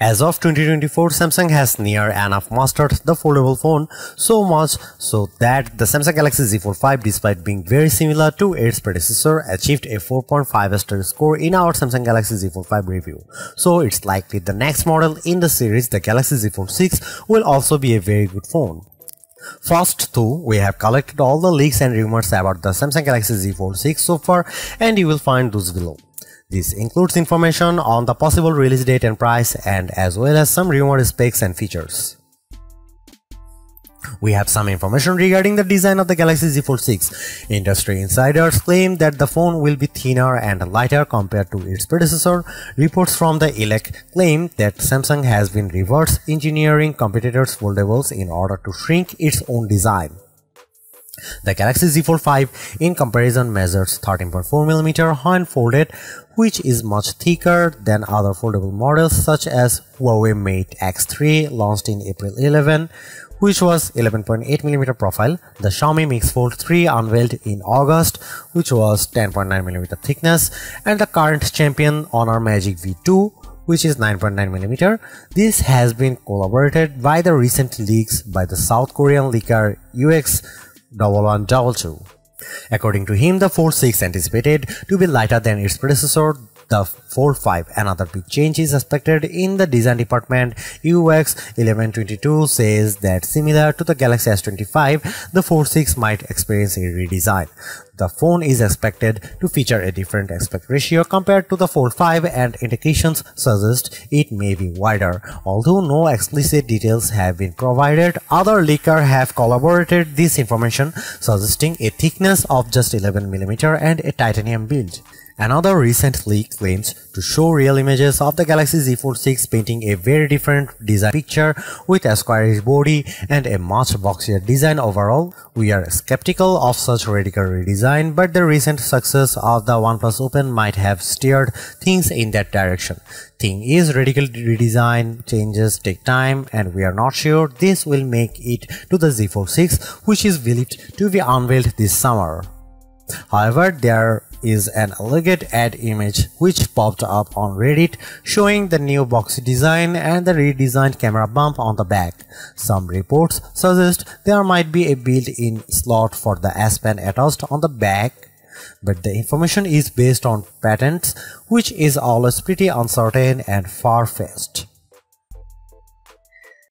As of 2024, Samsung has near enough mastered the foldable phone, so much so that the Samsung Galaxy Z Fold 5, despite being very similar to its predecessor, achieved a 4.5-star score in our Samsung Galaxy Z Fold 5 review. So it's likely the next model in the series, the Galaxy Z Fold 6, will also be a very good phone. First though, we have collected all the leaks and rumors about the Samsung Galaxy Z Fold 6 so far, and you will find those below. This includes information on the possible release date and price, and as well as some rumored specs and features. We have some information regarding the design of the Galaxy Z Fold 6. Industry insiders claim that the phone will be thinner and lighter compared to its predecessor. Reports from the Elec claim that Samsung has been reverse engineering competitors' foldables in order to shrink its own design. The Galaxy Z Fold 5 in comparison measures 13.4mm when folded, which is much thicker than other foldable models such as Huawei Mate X3 launched in April 11, which was 11.8mm profile, the Xiaomi Mix Fold 3 unveiled in August, which was 10.9mm thickness, and the current champion Honor Magic V2, which is 9.9mm. This has been corroborated by the recent leaks by the South Korean leaker UX1122. According to him, the Fold 6 anticipated to be lighter than its predecessor, the Fold 5. Another big change is expected in the design department. UX1122 says that similar to the Galaxy S25, the Fold 6 might experience a redesign. The phone is expected to feature a different aspect ratio compared to the Fold 5, and indications suggest it may be wider. Although no explicit details have been provided, other leakers have corroborated this information, suggesting a thickness of just 11mm and a titanium build. Another recent leak claims to show real images of the Galaxy Z Fold 6 painting a very different design picture with a squarish body and a much boxier design overall. We are skeptical of such radical redesign, but the recent success of the OnePlus Open might have steered things in that direction. Thing is, radical redesign changes take time, and we are not sure this will make it to the Z Fold 6, which is believed to be unveiled this summer. However, there is an alleged ad image which popped up on Reddit showing the new boxy design and the redesigned camera bump on the back. Some reports suggest there might be a built-in slot for the S Pen attached on the back, but the information is based on patents, which is always pretty uncertain and far-fetched.